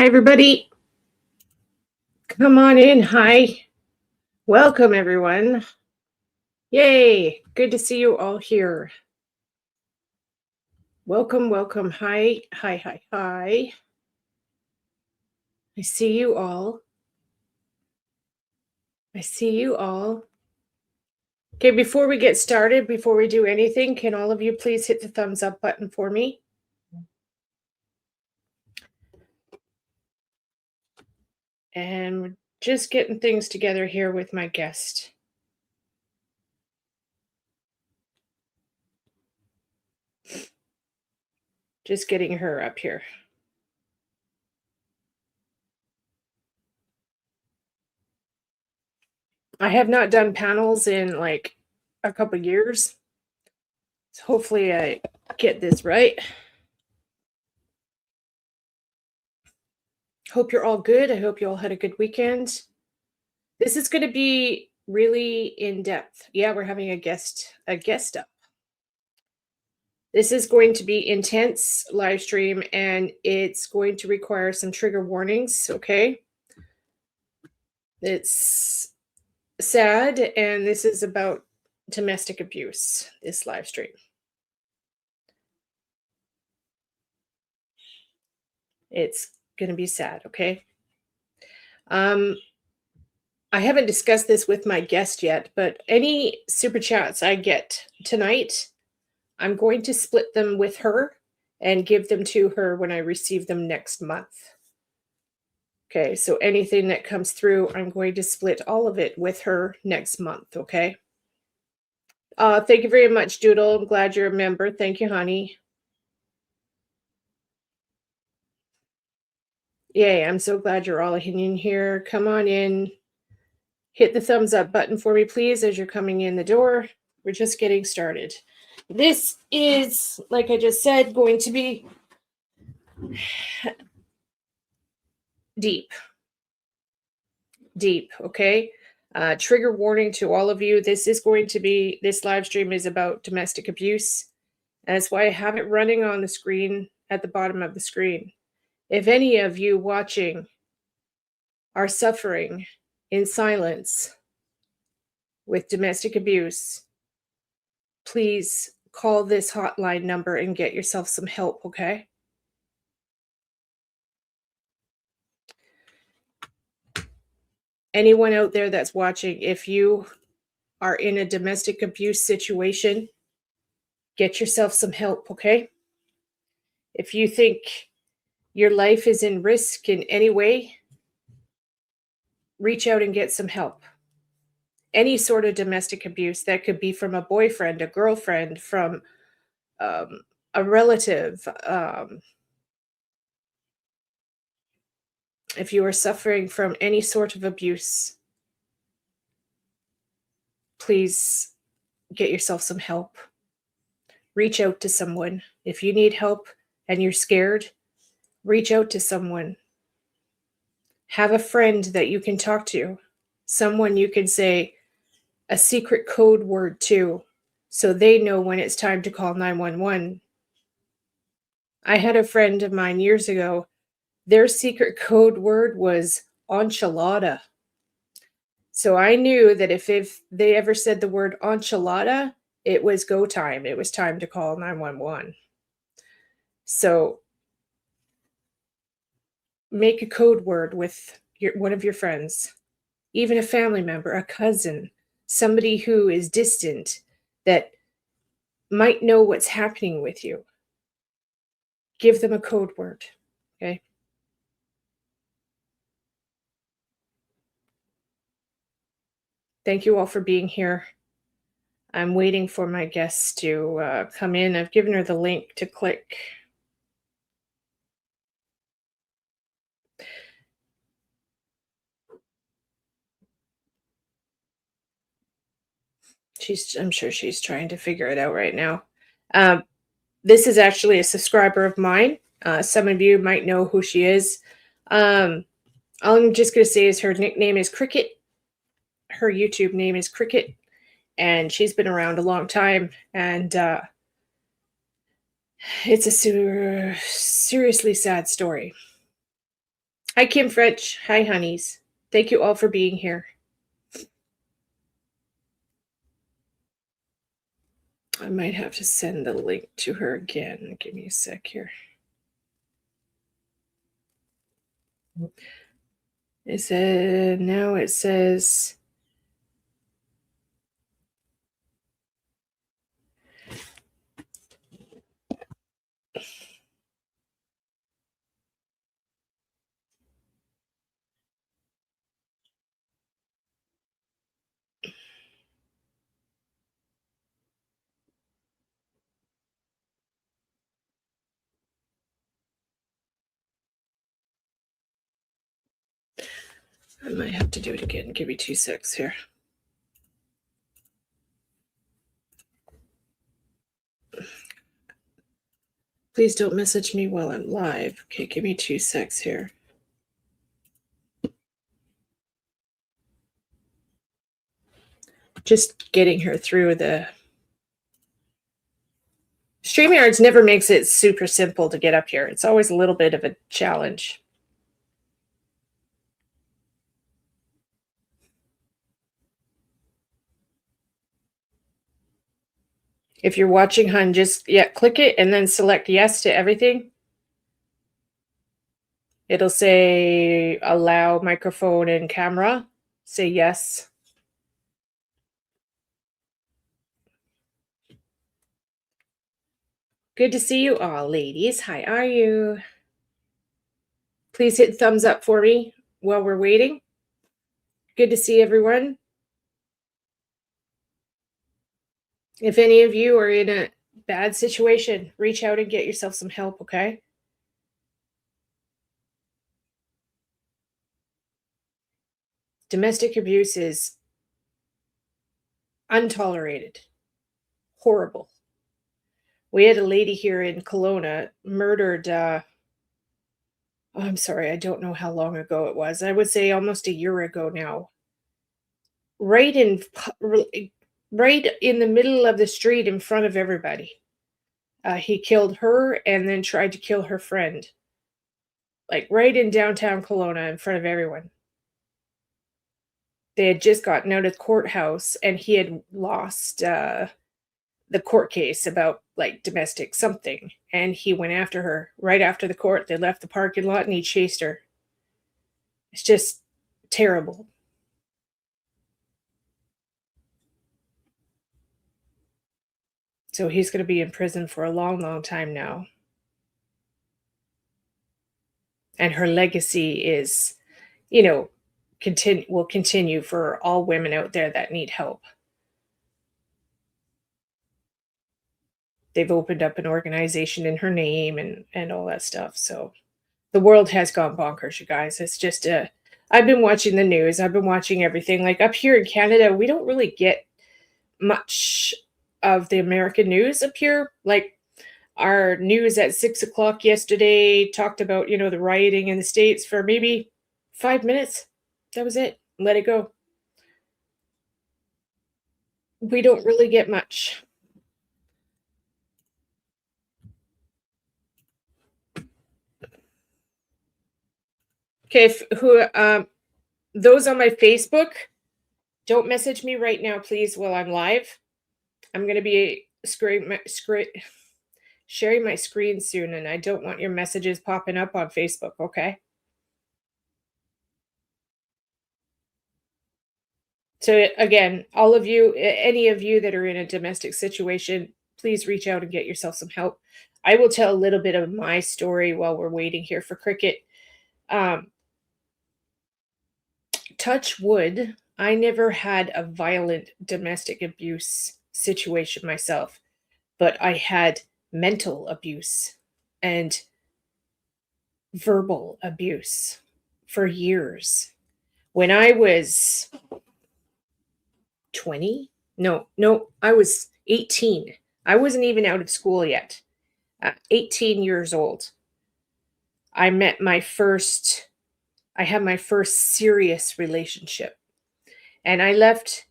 Hi, everybody. Come on in. Hi. Welcome, everyone. Yay. Good to see you all here. Welcome, welcome. Hi, hi, hi, hi. I see you all. I see you all. Okay, before we get started, before we do anything, can all of you please hit the thumbs up button for me? And we're just getting things together here with my guest. Just getting her up here. I have not done panels in like a couple years. So hopefully I get this right. Hope you're all good. I hope you all had a good weekend. This is going to be really in depth. Yeah, we're having a guest up. This is going to be intense live stream and it's going to require some trigger warnings, okay? It's sad and this is about domestic abuse, this live stream. It's going to be sad, okay? I haven't discussed this with my guest yet, but any super chats I get tonight, I'm going to split them with her and give them to her when I receive them next month. Okay, so anything that comes through, I'm going to split all of it with her next month, okay? Thank you very much, Doodle. I'm glad you're a member. Thank you, honey. Yay, I'm so glad you're all in here. Come on in. Hit the thumbs up button for me, please, as you're coming in the door. We're just getting started. This is, like I just said, going to be deep, okay? Trigger warning to all of you. This live stream is about domestic abuse. And that's why I have it running on the screen at the bottom of the screen. If any of you watching are suffering in silence with domestic abuse, please call this hotline number and get yourself some help, okay? Anyone out there that's watching, if you are in a domestic abuse situation, get yourself some help, okay? If you think your life is in risk in any way, reach out and get some help. Any sort of domestic abuse, that could be from a boyfriend, a girlfriend, from a relative. If you are suffering from any sort of abuse, please get yourself some help. Reach out to someone. If you need help and you're scared, reach out to someone. Have a friend that you can talk to, someone you can say a secret code word to, so they know when it's time to call 911. I had a friend of mine years ago, their secret code word was enchilada. So I knew that if they ever said the word enchilada, it was go time. It was time to call 911. So make a code word with one of your friends, even a family member, a cousin, somebody who is distant that might know what's happening with you. Give them a code word, okay? Thank you all for being here. I'm waiting for my guests to come in. I've given her the link to click. I'm sure she's trying to figure it out right now. This is actually a subscriber of mine. Some of you might know who she is. All I'm just going to say is her nickname is Cricket. Her YouTube name is Cricket. And she's been around a long time. And it's a seriously sad story. Hi, Kim French. Hi, honeys. Thank you all for being here. I might have to send the link to her again. Give me a sec here. Now it says I might have to do it again. Give me 2 secs here. Please don't message me while I'm live. Okay, give me 2 secs here. Just getting her through the StreamYards never makes it super simple to get up here. It's always a little bit of a challenge. If you're watching, hun, just click it and then select yes to everything. It'll say allow microphone and camera. Say yes. Good to see you all, ladies. How are you? Please hit thumbs up for me while we're waiting. Good to see everyone. If any of you are in a bad situation, reach out and get yourself some help, okay? Domestic abuse is untolerated, horrible. We had a lady here in Kelowna murdered. I'm sorry, I don't know how long ago it was. I would say almost a year ago now. Right in the middle of the street in front of everybody. He killed her and then tried to kill her friend. Like right in downtown Kelowna in front of everyone. They had just gotten out of the courthouse and he had lost the court case about like domestic something. And he went after her right after the court. They left the parking lot and he chased her. It's just terrible. So he's going to be in prison for a long, long time now. And her legacy is, will continue for all women out there that need help. They've opened up an organization in her name and all that stuff. So the world has gone bonkers, you guys. It's just I've been watching the news. I've been watching everything. Like up here in Canada, we don't really get much of the American news up here. Like our news at 6:00 yesterday talked about, the rioting in the States for maybe 5 minutes. That was it. Let it go. We don't really get much. Okay, those on my Facebook, don't message me right now, please, while I'm live. I'm going to be sharing my screen soon, and I don't want your messages popping up on Facebook, okay? So again, all of you, any of you that are in a domestic situation, please reach out and get yourself some help. I will tell a little bit of my story while we're waiting here for Cricket. Touch wood, I never had a violent domestic abuse situation myself, but I had mental abuse and verbal abuse for years. When I was 20, no, I was 18. I wasn't even out of school yet. 18 years old. I had my first serious relationship. And I left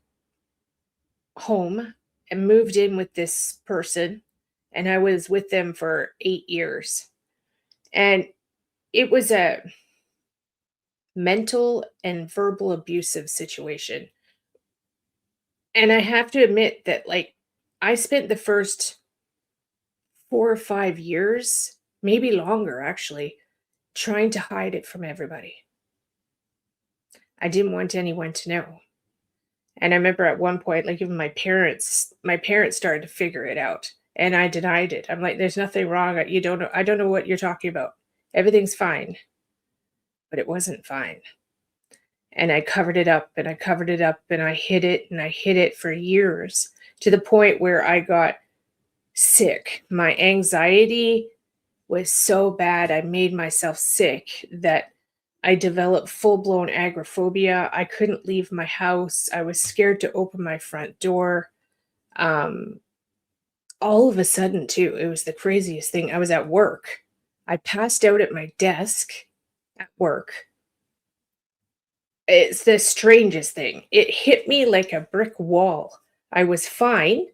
home and moved in with this person, and I was with them for 8 years. And it was mental and verbal abusive situation. And I have to admit that, like, I spent the first 4 or 5 years, maybe longer actually, trying to hide it from everybody. I didn't want anyone to know. And I remember at one point, like, even my parents started to figure it out, and I denied it. I'm like, "There's nothing wrong. You don't know. I don't know what you're talking about. Everything's fine." But it wasn't fine. And I covered it up and I covered it up and I hid it and I hid it for years, to the point where I got sick. My anxiety was so bad, I made myself sick, that I developed full-blown agoraphobia. I couldn't leave my house. I was scared to open my front door. Um, all of a sudden, too, it was the craziest thing. I was at work. I passed out at my desk at work. It's the strangest thing. It hit me like a brick wall. I was fine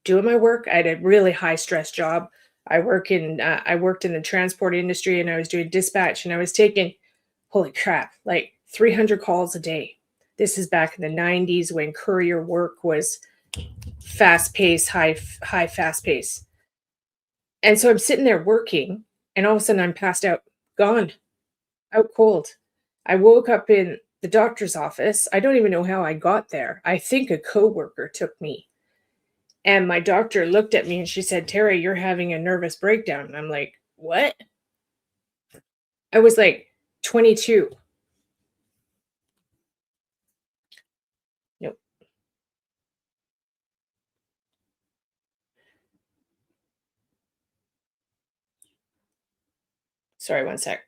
doing my work. I had a really high stress job. I worked in the transport industry, and I was doing dispatch, and I was taking, holy crap, like 300 calls a day. This is back in the 90s when courier work was fast paced, high fast pace. And so I'm sitting there working, and all of a sudden I'm passed out, gone, out cold. I woke up in the doctor's office. I don't even know how I got there. I think a coworker took me. And my doctor looked at me and she said, "Terry, you're having a nervous breakdown." And I'm like, "What?" I was like 22. Nope. Sorry, one sec.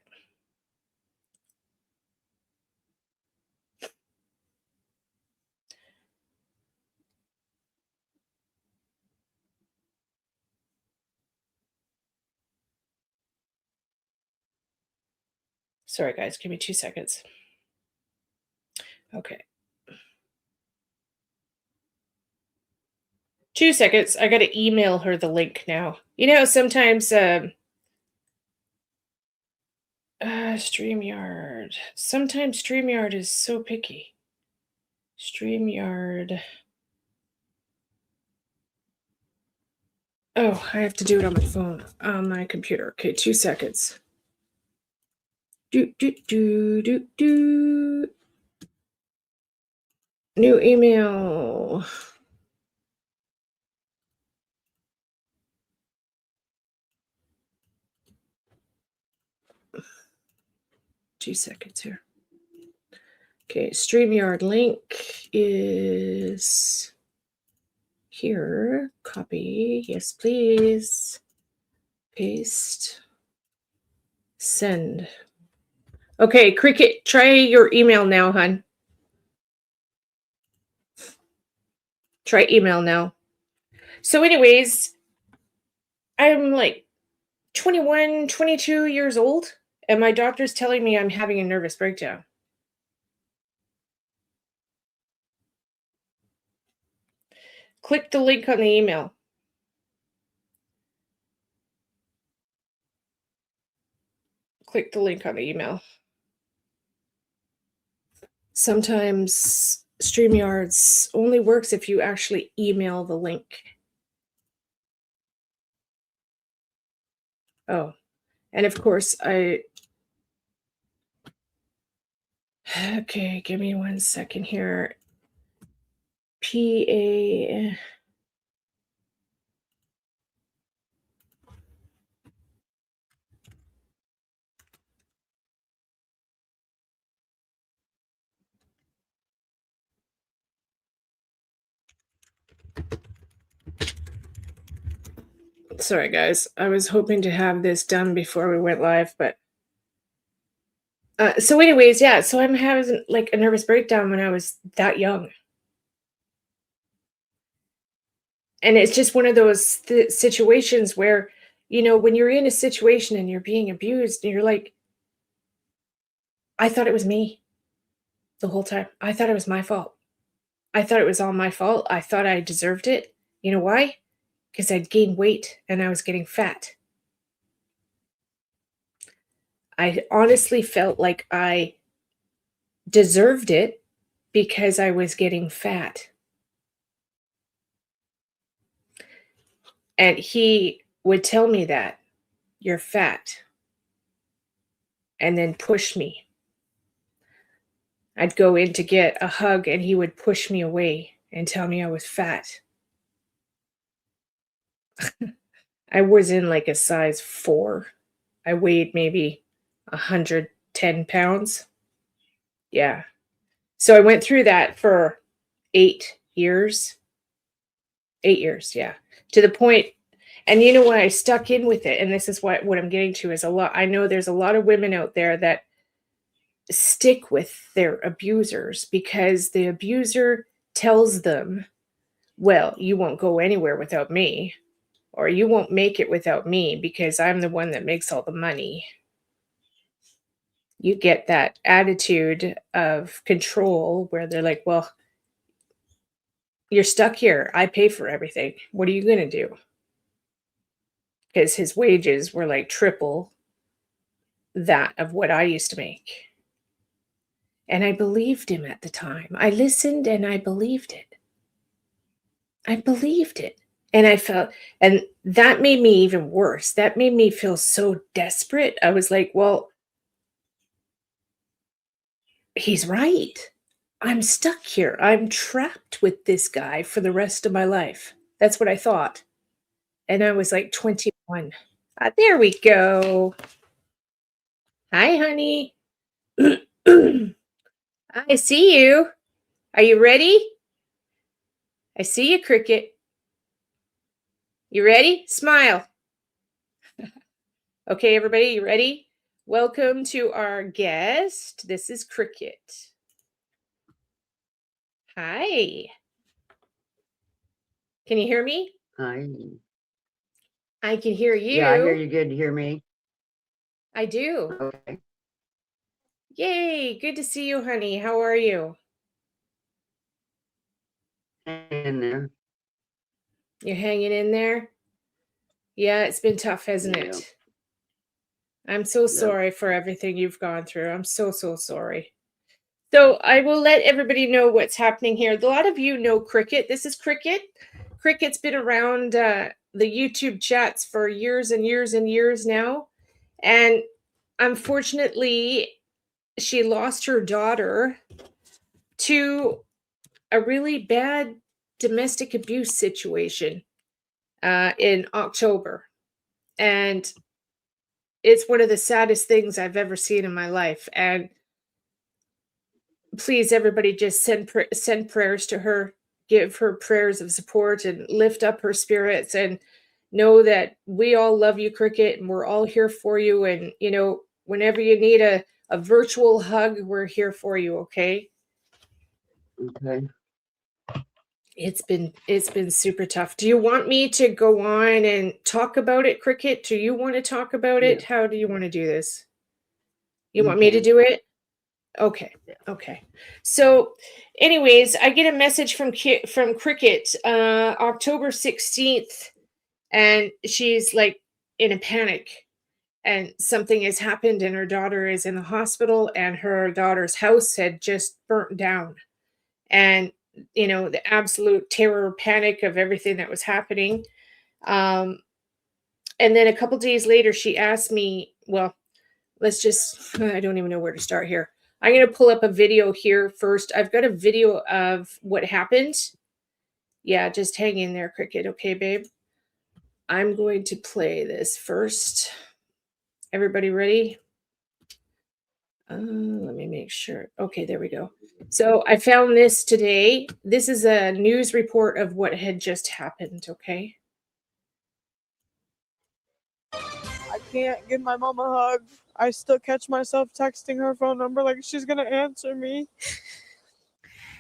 Sorry, guys. Give me 2 seconds. Okay. 2 seconds. I got to email her the link now. You know, sometimes, StreamYard. Sometimes StreamYard is so picky. StreamYard. Oh, I have to do it on my phone, on my computer. Okay, 2 seconds. Do, do, do, do, do. New email. Two seconds here. Okay, StreamYard link is here. Copy. Yes, please. Paste. Send. Okay, Cricket, try your email now, hon. Try email now. So, anyways, I'm like 21, 22 years old, and my doctor's telling me I'm having a nervous breakdown. Click the link on the email. Click the link on the email. Sometimes StreamYards only works if you actually email the link. Oh, and of course, okay, give me 1 second here. PA. Sorry, guys. I was hoping to have this done before we went live, but so anyways, yeah, so I'm having like a nervous breakdown when I was that young. And it's just one of those situations where, when you're in a situation and you're being abused, and you're like, I thought it was me the whole time. I thought it was my fault. I thought it was all my fault. I thought I deserved it. You know why? Because I'd gained weight and I was getting fat. I honestly felt like I deserved it because I was getting fat. And he would tell me that, "You're fat," and then push me. I'd go in to get a hug and he would push me away and tell me I was fat. I was in like a size 4. I weighed maybe 110 pounds. Yeah. So I went through that for 8 years. 8 years, yeah. To the point, and you know what, I stuck in with it, and this is what I'm getting to is I know there's a lot of women out there that stick with their abusers because the abuser tells them, "Well, you won't go anywhere without me," or "You won't make it without me because I'm the one that makes all the money." You get that attitude of control where they're like, "Well, you're stuck here. I pay for everything. What are you going to do?" Because his wages were like triple that of what I used to make. And I believed him at the time. I listened and I believed it. I believed it. And I felt, and that made me even worse. That made me feel so desperate. I was like, well, he's right. I'm stuck here. I'm trapped with this guy for the rest of my life. That's what I thought. And I was like 21. There we go. Hi, honey. I see you. Are you ready? I see you, Cricket. You ready? Smile. Okay, everybody, you ready? Welcome to our guest. This is Cricket. Hi. Can you hear me? Hi. I can hear you. Yeah, I hear you good. You hear me? I do. Okay. Yay. Good to see you, honey. How are you? In there. You're hanging in there? Yeah, it's been tough, hasn't it? I'm so sorry for everything you've gone through. I'm so sorry. So I will let everybody know what's happening here. A lot of you know Cricket. This is Cricket. Cricket's been around the YouTube chats for years and years and years now. And unfortunately, she lost her daughter to a really bad domestic abuse situation in October. And it's one of the saddest things I've ever seen in my life. And please, everybody, just send prayers to her, give her prayers of support, and lift up her spirits. And know that we all love you, Cricket, and we're all here for you. And whenever you need a virtual hug, we're here for you. Okay. Okay. It's been super tough. Do you want me to go on and talk about it, Cricket? Do you want to talk about it? How do you want to do this? You want me to do it? Okay. Okay. So anyways, I get a message from Cricket October 16th, and she's like in a panic, and something has happened, and her daughter is in the hospital, and her daughter's house had just burnt down. And the absolute terror, panic of everything that was happening. And then a couple days later, she asked me, well, I don't even know where to start here. I'm going to pull up a video here first. I've got a video of what happened. Yeah, just hang in there, Cricket. Okay, babe? I'm going to play this first. Everybody ready? Let me make sure. Okay, there we go. So I found this today. This is a news report of what had just happened, okay? I can't give my mom a hug. I still catch myself texting her phone number like she's going to answer me.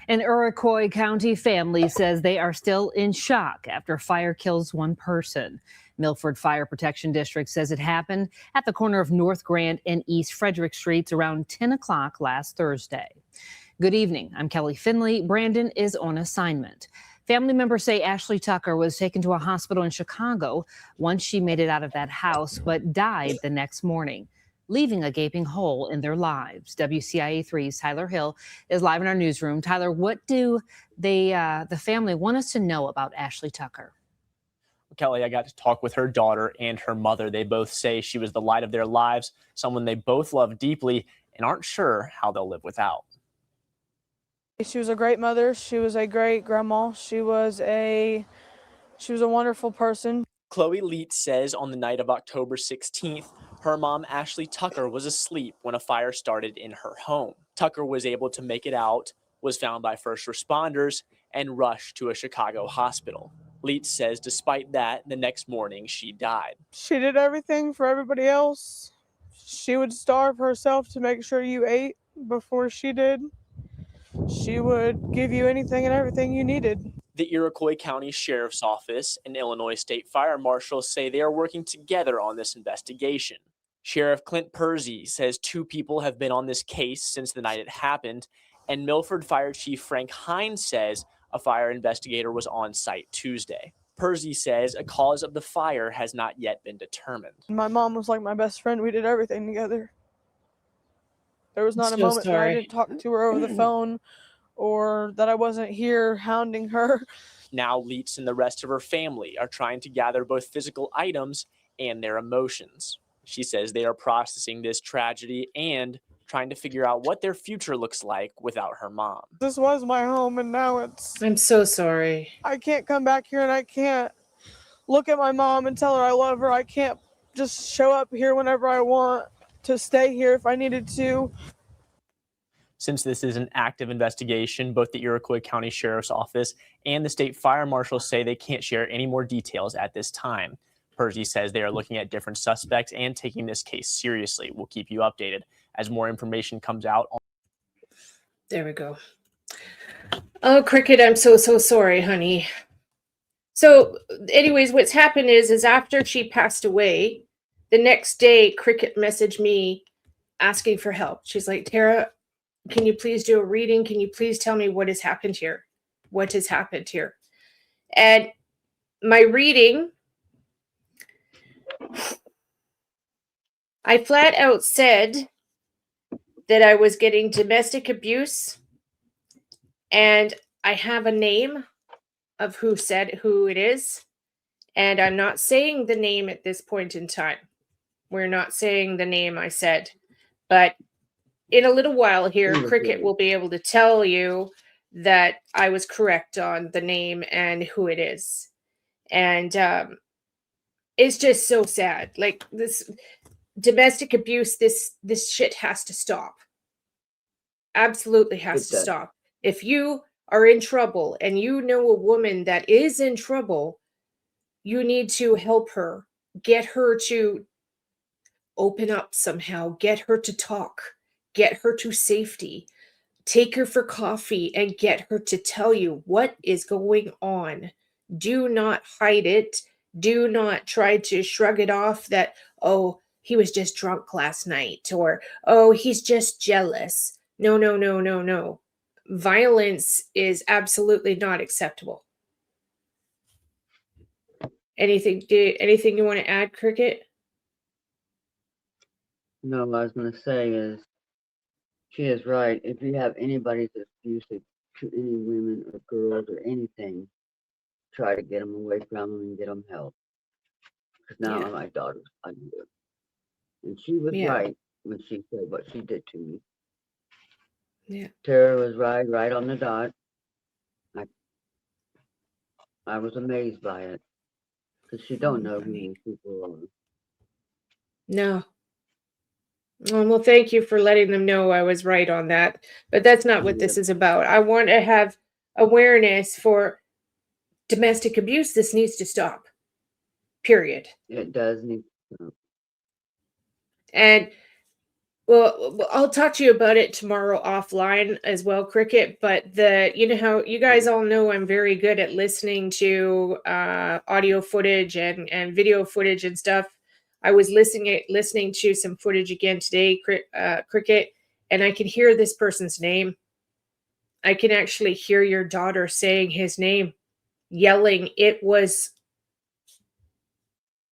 An Iroquois County family says they are still in shock after fire kills one person. Milford Fire Protection District says it happened at the corner of North Grant and East Frederick Streets around 10 o'clock last Thursday. Good evening. I'm Kelly Finley. Brandon is on assignment. Family members say Ashley Tucker was taken to a hospital in Chicago once she made it out of that house, but died the next morning. leaving a gaping hole in their lives. WCIA3's Tyler Hill is live in our newsroom. Tyler, what do the family want us to know about Ashley Tucker? Kelly, I got to talk with her daughter and her mother. They both say she was the light of their lives, someone they both love deeply and aren't sure how they'll live without. She was a great mother. She was a great grandma. She was a wonderful person. Chloe Leet says on the night of October 16th, her mom, Ashley Tucker, was asleep when a fire started in her home. Tucker was able to make it out, was found by first responders, and rushed to a Chicago hospital. Leet says despite that, the next morning she died. She did everything for everybody else. She would starve herself to make sure you ate before she did. She would give you anything and everything you needed. The Iroquois County Sheriff's Office and Illinois State Fire Marshals say they are working together on this investigation. Sheriff Clint Persy says 2 people have been on this case since the night it happened, and Milford Fire Chief Frank Hines says a fire investigator was on site Tuesday. Persy says a cause of the fire has not yet been determined. My mom was like my best friend. We did everything together. There was not a So moment that I sorry. didn't talk to her over the phone or that I wasn't here hounding her. Now Leets and the rest of her family are trying to gather both physical items and their emotions. She says they are processing this tragedy and trying to figure out what their future looks like without her mom. This was my home, and now I'm so sorry. I can't come back here and I can't look at my mom and tell her I love her. I can't just show up here whenever I want to stay here if I needed to. Since this is an active investigation, both the Iroquois County Sheriff's Office and the State Fire Marshals say they can't share any more details at this time. Persy says they are looking at different suspects and taking this case seriously. We'll keep you updated as more information comes out. There we go. Oh, Cricket, I'm so sorry, honey. So, anyways, what's happened is after she passed away, the next day, Cricket messaged me asking for help. She's like, Tara, can you please do a reading? Can you please tell me what has happened here? What has happened here? And my reading, I flat out said that I was getting domestic abuse, and I have a name of who said who it is, and I'm not saying the name at this point in time. We're not saying the name I said, but in a little while here, Cricket will be able to tell you that I was correct on the name and who it is. And it's just so sad. Like, this domestic abuse, this shit has to stop. Absolutely has to stop. If you are in trouble and you know a woman that is in trouble, you need to help her, get her to open up somehow, get her to talk, get her to safety, take her for coffee, and get her to tell you what is going on. Do not hide it. Do not try to shrug it off that, oh, he was just drunk last night, or, oh, he's just jealous. No, no, no, no, no. Violence is absolutely not acceptable. Anything you want to add, Cricket? No, what I was going to say is, she is right. If you have anybody that's abusive to any women or girls or anything, try to get them away from them and get them help. Because now Yeah. my daughter's ugly. And she was Yeah. right when she said what she did to me. Yeah. Tara was right on the dot. I was amazed by it. Because she don't know who these people are. No. Well, thank you for letting them know I was right on that. But that's not what this is about. I want to have awareness for domestic abuse. This needs to stop. Period. It does need to. And well, I'll talk to you about it tomorrow offline as well, Cricket. But you know how you guys all know I'm very good at listening to audio footage and video footage and stuff. I was listening to some footage again today, Cricket, and I can hear this person's name. I can actually hear your daughter saying his name, yelling. It was.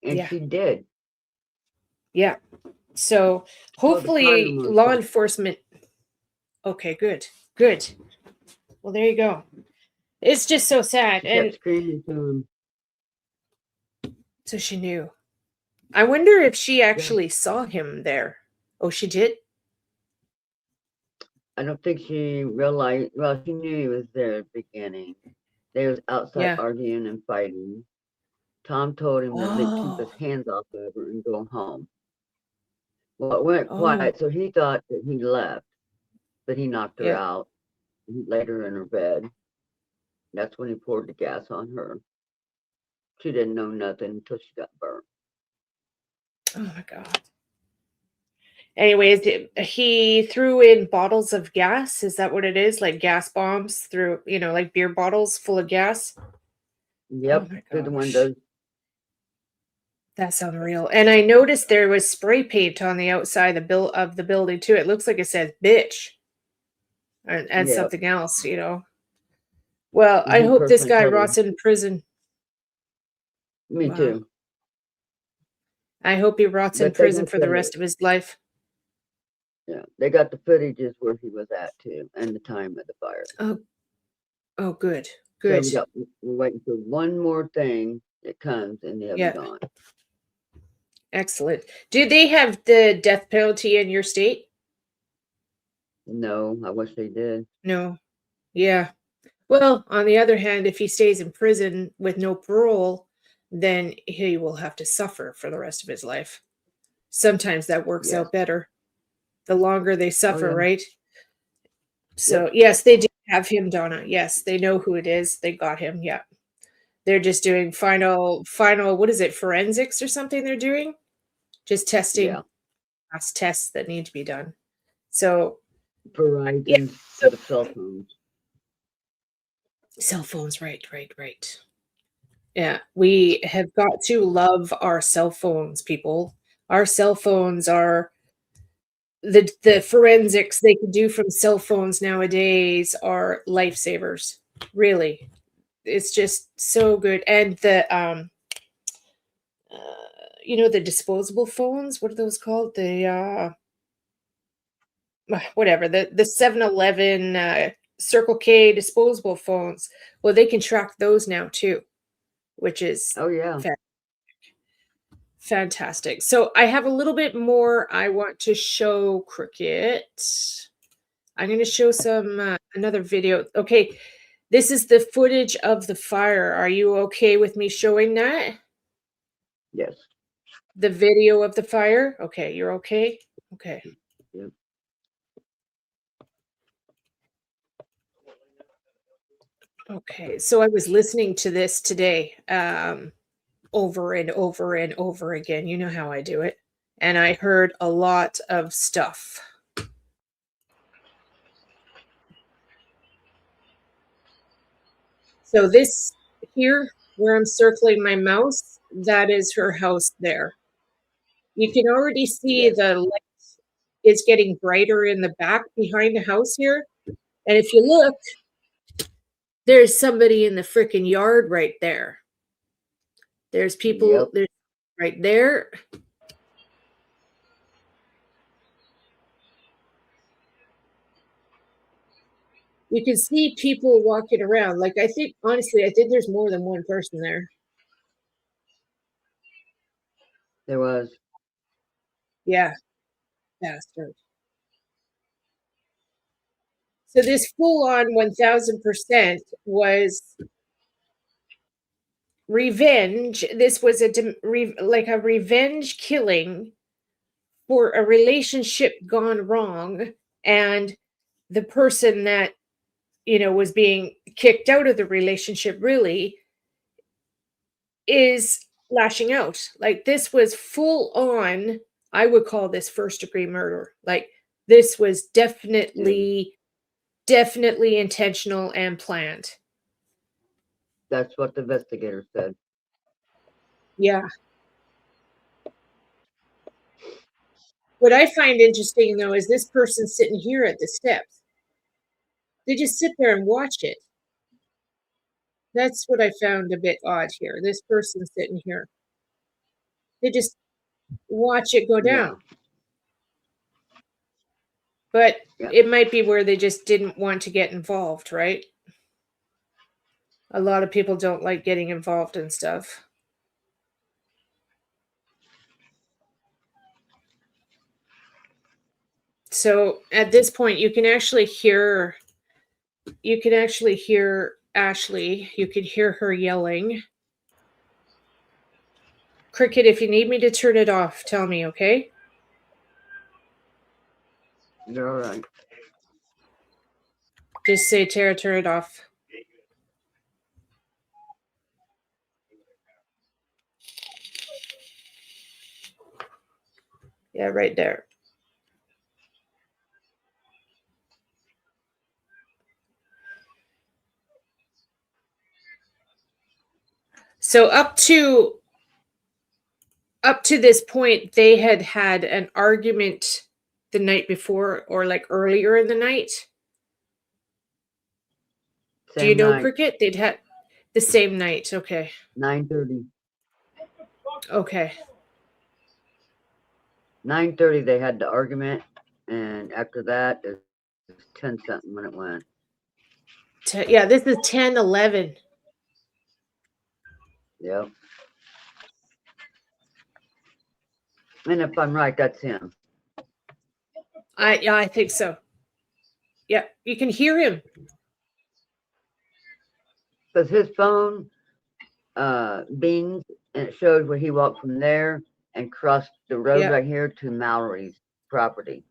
And Yeah. she did. Yeah. So Well, the hopefully fireman law said enforcement. Okay, good. Good. Well, there you go. It's just so sad. she kept And screaming to him. so she knew. I wonder if she actually saw him there. Oh, she did? I don't think she realized. Well, she knew he was there at the beginning. They was outside Yeah. arguing and fighting. Tom told him that they'd keep his Oh. hands off of her and go home. Well, it went Oh. quiet, so he thought that he left, but he knocked her Yeah. out. He laid her in her bed. That's when he poured the gas on her. She didn't know nothing until she got burnt. Oh my God. Anyways, he threw in bottles of gas. Is that what it is? Like gas bombs through, like beer bottles full of gas? Yep, my through the gosh. windows. That's unreal. And I noticed there was spray paint on the outside of the building too. It looks like it says bitch and Yep. something else, Well, And I he hope this personally guy told her, rots in prison. me Wow. too. I hope he rots in But they prison got for the the rest of his life. yeah, they got the footages where he was at too, and the time of the fire. Oh, good. So Good. we're waiting for one more thing that comes, and they'll Yeah. be gone. Excellent. Do they have the death penalty in your state? No, I wish they did. No. Yeah. Well, on the other hand, if he stays in prison with no parole, then he will have to suffer for the rest of his life. Sometimes that works Yes. out better. The longer they suffer, yeah. right? So, yes, they do have him, Donna. Yes, they know who it is. They got him. Yeah. They're just doing final, what is it, forensics or something they're doing? Just testing Yeah. last tests that need to be done. So, Verizon for the cell phones. cell phones, right. Yeah, we have got to love our cell phones, people. Our cell phones are the forensics they can do from cell phones nowadays are lifesavers. Really. It's just so good. And the disposable phones, what are those called? The whatever, the 7-Eleven Circle K disposable phones. Well, they can track those now too, which is Oh yeah. fantastic. So I have a little bit more I want to show, Cricket. I'm going to show some another video. Okay, this is the footage of the fire. Are you okay with me showing that? Yes. The video of the fire? Okay, you're okay? Okay. Yep. Okay, so I was listening to this today over and over and over again. You know how I do it. And I heard a lot of stuff. So this here, where I'm circling my mouse, that is her house there. You can already see Yes. the light is getting brighter in the back behind the house here. And if you look, there's somebody in the freaking yard right there. There's people Yep. there's right there. You can see people walking around. Like, honestly, I think there's more than one person there. There was. Yeah. Bastard. So this full-on 1000% was revenge. This was like a revenge killing for a relationship gone wrong, and the person that was being kicked out of the relationship really is lashing out. Like, this was full on. I would call this first degree murder. Like, this was definitely intentional and planned. That's what the investigator said. Yeah. What I find interesting, though, is this person sitting here at the steps. They just sit there and watch it. That's what I found a bit odd here. This person sitting here. They just watch it go down. But Yeah. it might be where they just didn't want to get involved, right? A lot of people don't like getting involved in stuff. So at this point, you can actually hear Ashley. You could hear her yelling. Cricket, if you need me to turn it off, tell me, okay? You're all right. Just say, Tara, turn it off. Yeah, right there. So up to this point, they had had an argument the night before or like earlier in the night. Do you Same know, night, Cricket? They'd had the same night. Okay. 9:30. Okay. 9:30 they had the argument, and after that it was 10 something when it went. Yeah, this is 10:11. Yep. And if I'm right, that's him. I think so. Yeah, you can hear him. Because his phone beans, and it showed where he walked from there and crossed the road Yep. right here to Mallory's property.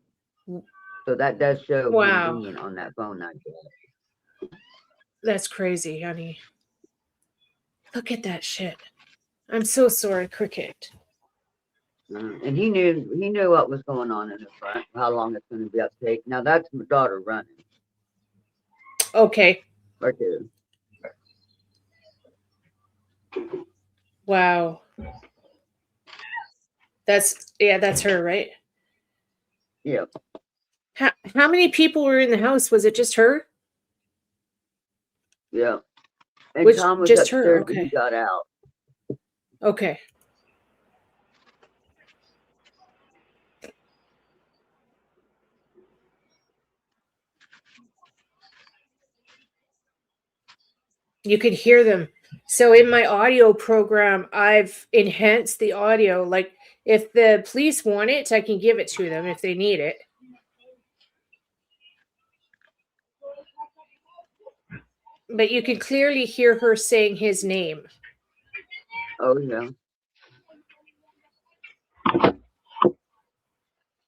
So that does show Wow. him being on that phone. Not That's crazy, honey. Look at that shit. I'm so sorry, Cricket. And he knew what was going on in the front, how long it's going to be uptake. Now that's my daughter running Okay. right there. Wow. That's her, right? Yep. How many people were in the house? Was it just her? Yep. And Which- Tom was just her, upstairs when he okay. got out. Okay. You could hear them. So in my audio program, I've enhanced the audio. Like if the police want it, I can give it to them if they need it. But you can clearly hear her saying his name. Oh yeah.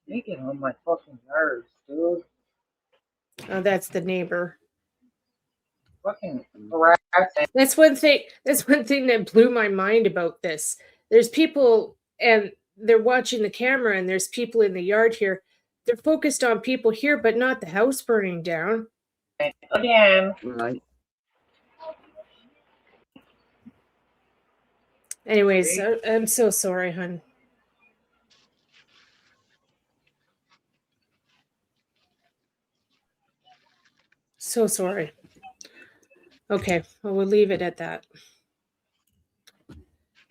You get on my fucking nerves, dude. Oh, that's the neighbor. Fucking harassing. That's one thing that blew my mind about this. There's people and they're watching the camera and there's people in the yard here. They're focused on people here, but not the house burning down. Again. Right. Anyways, I'm so sorry, hon. So sorry. Okay, well, we'll leave it at that.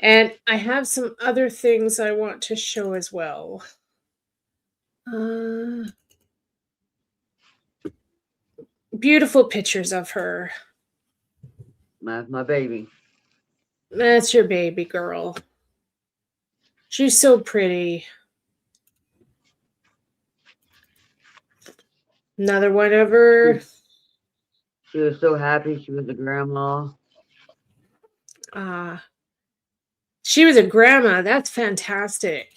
And I have some other things I want to show as well. Beautiful pictures of her. My baby. That's your baby girl. She's so pretty. Another one of her. She was so happy she was a grandma. She was a grandma. That's fantastic.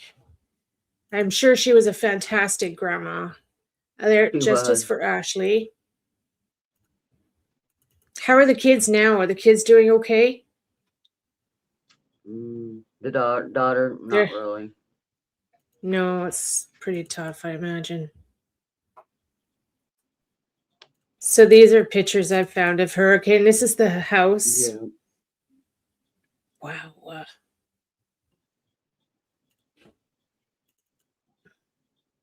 I'm sure she was a fantastic grandma. There, She justice was. for Ashley. How are the kids now? Are the kids doing okay? The daughter, not They're- really. No, it's pretty tough, I imagine. So these are pictures I've found of her. Okay, and this is the house. Yeah. Wow.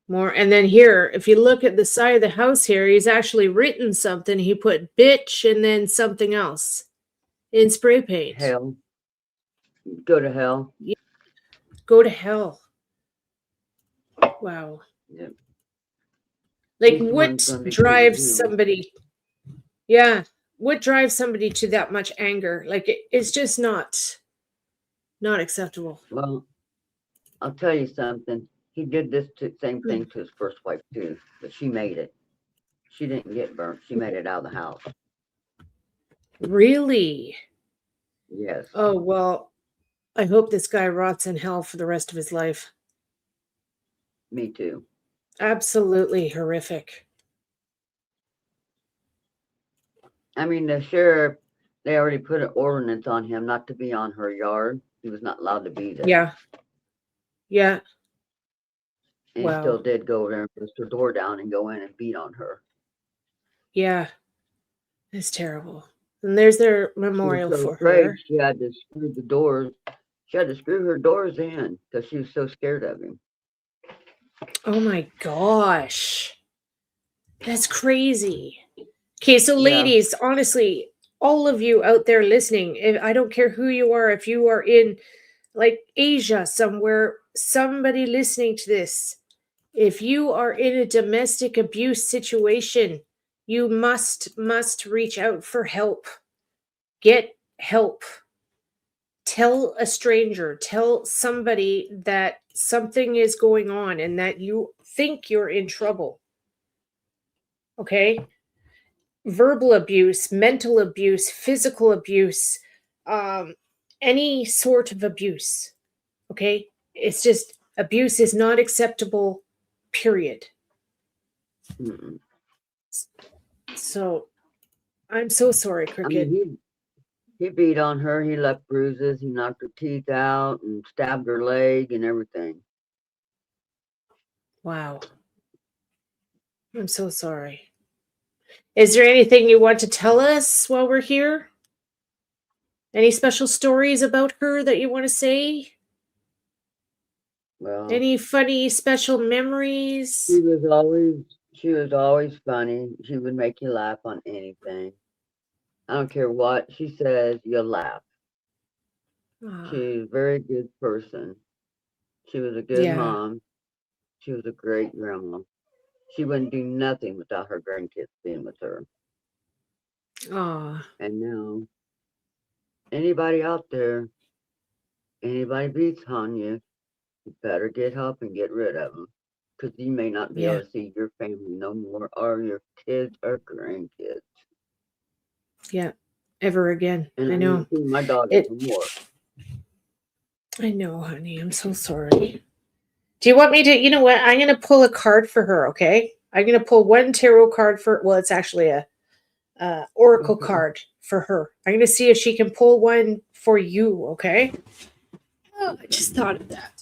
More. And then here, if you look at the side of the house here, he's actually written something. He put bitch and then something else in spray paint. Hell. Go to hell. Go to hell. Wow. Yep. Like, This what one's gonna be pretty drives new. somebody? Yeah, what drives somebody to that much anger? Like, it's just not acceptable. Well, I'll tell you something. He did this same thing to his first wife too, but she made it. She didn't get burnt. She made it out of the house. Really? Yes. Oh, well, I hope this guy rots in hell for the rest of his life. Me too. Absolutely horrific. I mean, the sheriff, they already put an ordinance on him not to be on her yard. He was not allowed to be there. Yeah. Yeah. And he still Wow. did go there and bust her door down and go in and beat on her. Yeah. It's terrible. And there's their She was memorial so for afraid her. she had to screw the doors. She had to screw her doors in because she was so scared of him. Oh my gosh. That's crazy. Okay, so Yeah. ladies, honestly, all of you out there listening, I don't care who you are, if you are in like Asia somewhere, somebody listening to this, if you are in a domestic abuse situation, you must reach out for help. Get help. Tell a stranger, tell somebody that something is going on and that you think you're in trouble. Okay? Verbal abuse, mental abuse, physical abuse, any sort of abuse. Okay? It's just abuse is not acceptable, period. Mm-mm. So I'm so sorry, I Cricket. mean, he beat on her. He left bruises. He knocked her teeth out and stabbed her leg and everything. Wow. I'm so sorry. Is there anything you want to tell us while we're here? Any special stories about her that you want to say? Well, Any funny special memories? she was always funny. She would make you laugh on anything. I don't care what she says, you'll laugh. Ah, She's a very good person. She was a good yeah. mom. She was a great grandma. She wouldn't do nothing without her grandkids being with her. Ah, And now, anybody out there, anybody beats on you, you better get help and get rid of them. Because you may not be yeah. able to see your family no more, or your kids or grandkids. Yeah. Ever again. And I I know. ain't seen my daughter It. no more. I know, honey. I'm so sorry. Do you want me to? You know what? I'm going to pull a card for her. Okay. I'm going to pull one tarot card for. Well, it's actually a oracle Okay. card for her. I'm going to see if she can pull one for you. Okay. Oh, I just thought of that.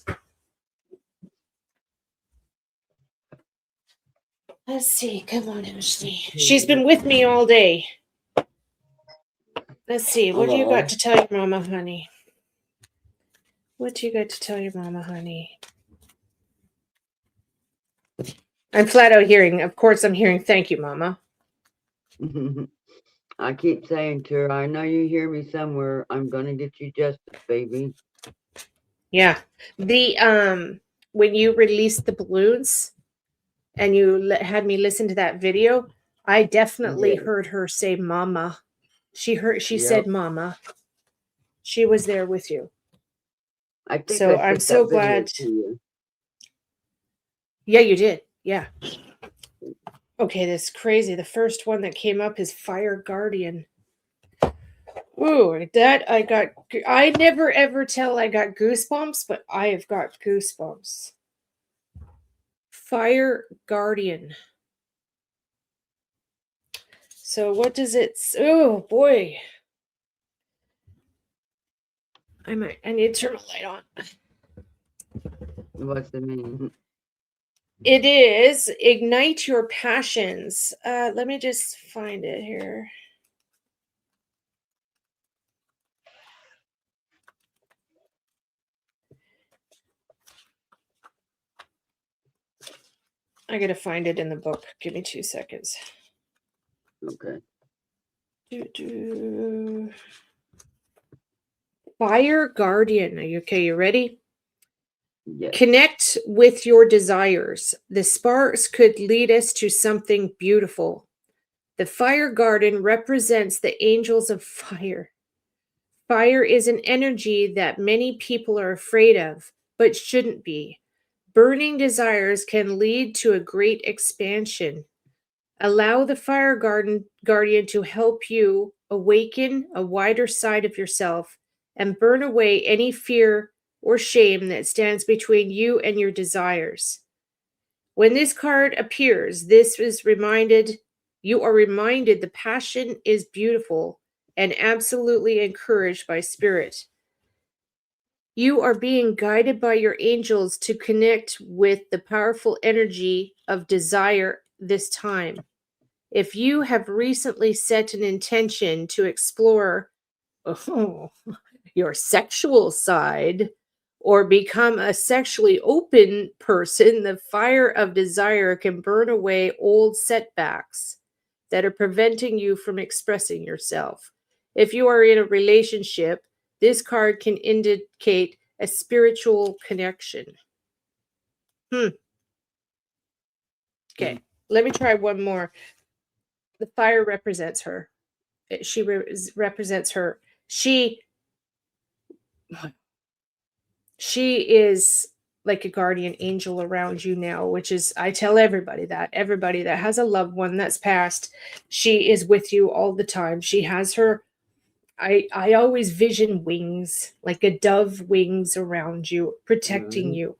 Let's see. Come on, Ashley. She's been with me all day. Let's see. What do you got to tell your mama, honey? What do you got to tell your mama, honey? I'm flat out hearing, of course, I'm hearing thank you, mama. I keep saying to her, I know you hear me somewhere. I'm going to get you justice, baby. Yeah. The, when you released the balloons and you had me listen to that video, I definitely Yeah. heard her say mama. She Yep. said mama. She was there with you. I think So I I'm sent so that video glad. to you. Yeah, you did. Yeah. Okay, this crazy. The first one that came up is Fire Guardian. Ooh, that I never ever tell I got goosebumps, but I have got goosebumps. Fire Guardian. So what does it, oh boy. I need to turn my light on. What's the meaning? It is ignite your passions. Let me just find it here. I gotta find it in the book. Give me 2 seconds. Okay. Fire Guardian. Are you okay? You ready? Yes. Connect with your desires. The sparks could lead us to something beautiful. The fire garden represents the angels of fire. Fire is an energy that many people are afraid of, but shouldn't be. Burning desires can lead to a great expansion. Allow the fire guardian to help you awaken a wider side of yourself and burn away any fear or shame that stands between you and your desires. When this card appears, you are reminded the passion is beautiful and absolutely encouraged by spirit. You are being guided by your angels to connect with the powerful energy of desire this time. If you have recently set an intention to explore your sexual side or become a sexually open person, the fire of desire can burn away old setbacks that are preventing you from expressing yourself. If you are in a relationship, this card can indicate a spiritual connection. Okay, let me try one more. The fire represents her. She represents her. She is like a guardian angel around you now, which is, I tell everybody that has a loved one that's passed, she is with you all the time. She has her, I always vision wings, like a dove wings around you, protecting you.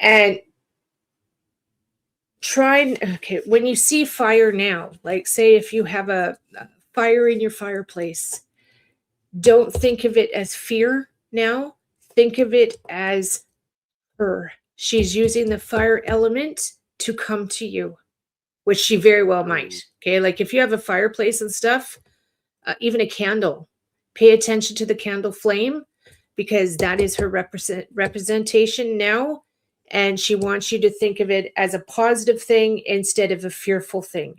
And when you see fire now, like say if you have a fire in your fireplace, don't think of it as fear now. Think of it as her. She's using the fire element to come to you, which she very well might. Okay, like if you have a fireplace and stuff, even a candle, pay attention to the candle flame, because that is her representation now. And she wants you to think of it as a positive thing instead of a fearful thing.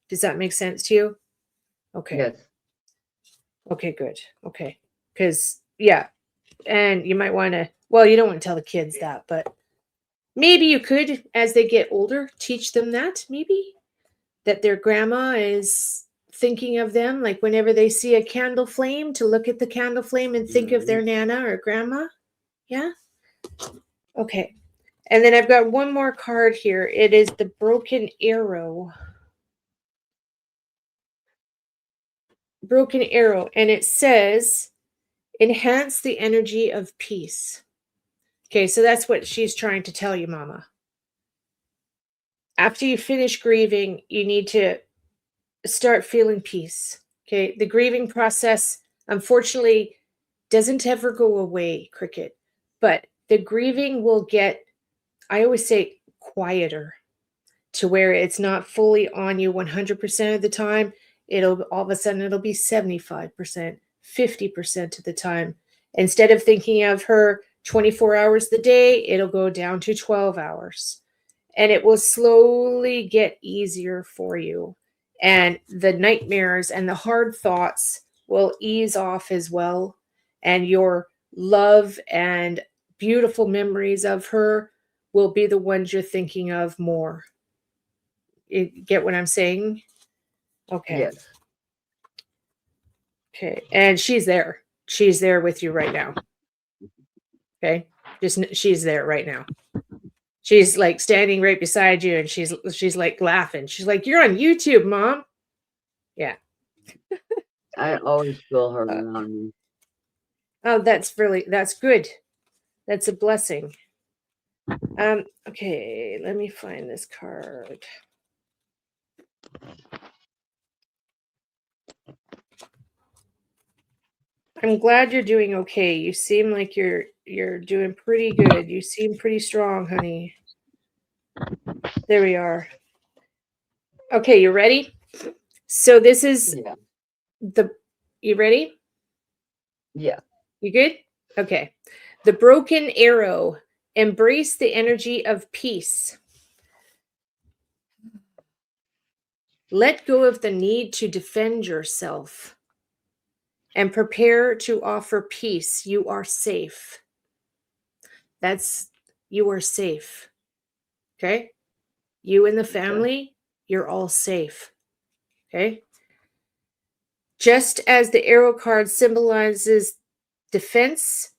Does that make sense to you? Okay. Yes. Okay, good. Okay. Because, yeah. And you might want to, well, you don't want to tell the kids that, but maybe you could, as they get older, teach them that, maybe, that their grandma is thinking of them, like whenever they see a candle flame, to look at the candle flame and think of their nana or grandma. Yeah? Okay. And then I've got one more card here. It is the broken arrow. Broken arrow. And it says, enhance the energy of peace. Okay, so that's what she's trying to tell you, Mama. After you finish grieving, you need to start feeling peace. Okay, the grieving process, unfortunately, doesn't ever go away, Cricket, but the grieving will get, I always say, quieter, to where it's not fully on you 100% of the time. It'll all of a sudden it'll be 75%, 50% of the time. Instead of thinking of her 24 hours a day, it'll go down to 12 hours. And it will slowly get easier for you. And the nightmares and the hard thoughts will ease off as well. And your love and beautiful memories of her will be the ones you're thinking of more. You get what I'm saying? Okay. Yes. Okay. And she's there. She's there with you right now. Okay. She's there right now. She's like standing right beside you, and she's like laughing. She's like, "You're on YouTube, Mom." Yeah. I always feel her around me. Oh, that's good. That's a blessing. Okay, let me find this card. I'm glad you're doing okay. You seem like you're doing pretty good. You seem pretty strong, honey. There we are. Okay, you ready? So this is you ready? Yeah. You good? Okay. The broken arrow. Embrace the energy of peace. Let go of the need to defend yourself and prepare to offer peace. You are safe. you are safe. Okay? You and the Okay. family, you're all safe. Okay? Just as the arrow card symbolizes defense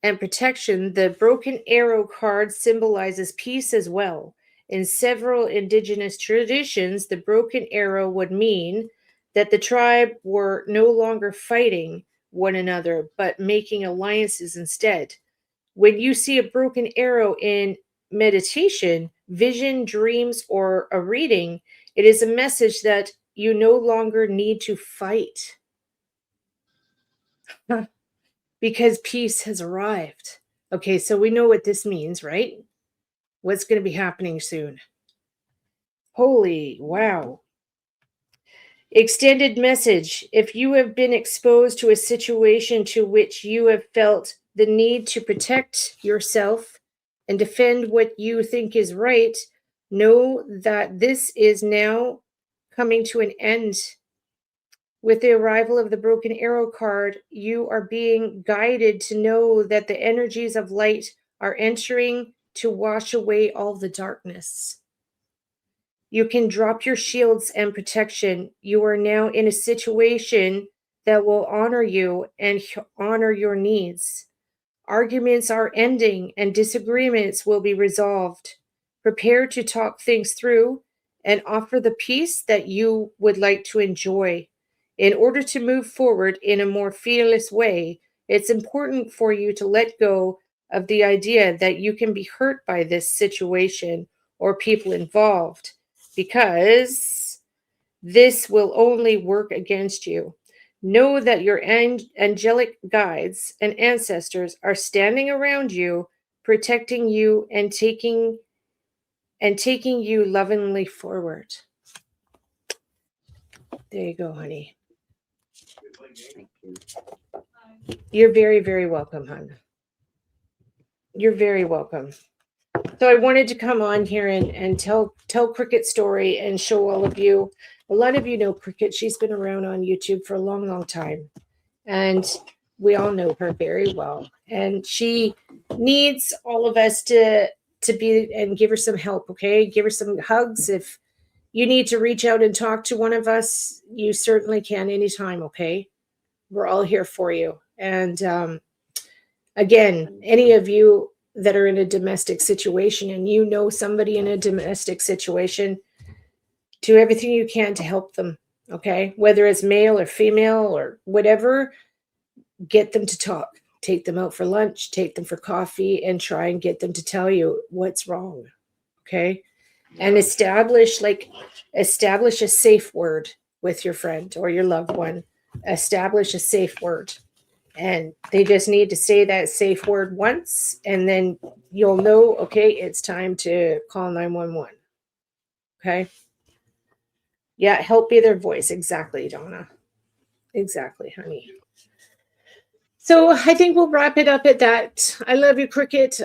and protection, the broken arrow card symbolizes peace as well. In several indigenous traditions, the broken arrow would mean that the tribe were no longer fighting one another, but making alliances instead. When you see a broken arrow in meditation, vision, dreams, or a reading, it is a message that you no longer need to fight because peace has arrived. Okay, so we know what this means, right? What's going to be happening soon? Holy wow. Extended message. If you have been exposed to a situation to which you have felt the need to protect yourself and defend what you think is right, know that this is now coming to an end. With the arrival of the broken arrow card, you are being guided to know that the energies of light are entering to wash away all the darkness. You can drop your shields and protection. You are now in a situation that will honor you and honor your needs. Arguments are ending and disagreements will be resolved. Prepare to talk things through and offer the peace that you would like to enjoy. In order to move forward in a more fearless way, it's important for you to let go of the idea that you can be hurt by this situation or people involved, because this will only work against you. Know that your angelic guides and ancestors are standing around you, protecting you and taking you lovingly forward. There you go, honey. Thank you. You're very, very welcome, hon. You're very welcome. So I wanted to come on here and tell Cricket's story and show all of you. A lot of you know Cricket. She's been around on YouTube for a long, long time. And we all know her very well. And she needs all of us to be and give her some help, okay? Give her some hugs. If you need to reach out and talk to one of us, you certainly can anytime, okay? We're all here for you. And again, any of you that are in a domestic situation and you know somebody in a domestic situation, do everything you can to help them, okay? Whether it's male or female or whatever, get them to talk. Take them out for lunch, take them for coffee, and try and get them to tell you what's wrong, okay? And establish a safe word with your friend or your loved one. Establish a safe word. And they just need to say that safe word once, and then you'll know, okay, it's time to call 911. Okay? Yeah, help be their voice. Exactly, Donna. Exactly, honey. So I think we'll wrap it up at that. I love you, Cricket.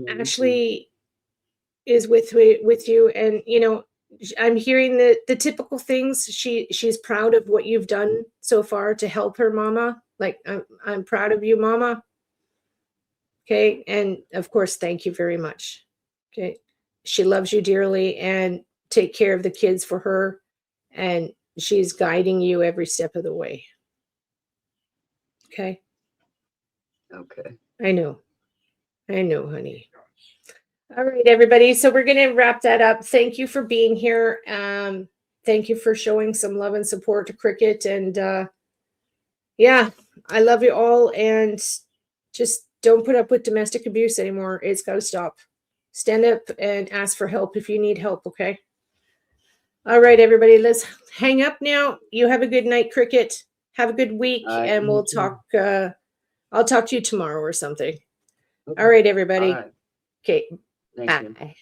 Ashley is with you, and you know, I'm hearing the typical things. She's proud of what you've done so far to help her mama. Like, I'm proud of you, mama. Okay, and of course, thank you very much. Okay, she loves you dearly, and take care of the kids for her, and she's guiding you every step of the way. Okay. Okay. I know, honey. All right, everybody. So we're going to wrap that up. Thank you for being here. Thank you for showing some love and support to Cricket. And yeah, I love you all. And just don't put up with domestic abuse anymore. It's got to stop. Stand up and ask for help if you need help, okay? All right, everybody. Let's hang up now. You have a good night, Cricket. Have a good week. All right, and you we'll too. talk. I'll talk to you tomorrow or something. Okay. All right, everybody. All right. Okay. Thank you. Bye.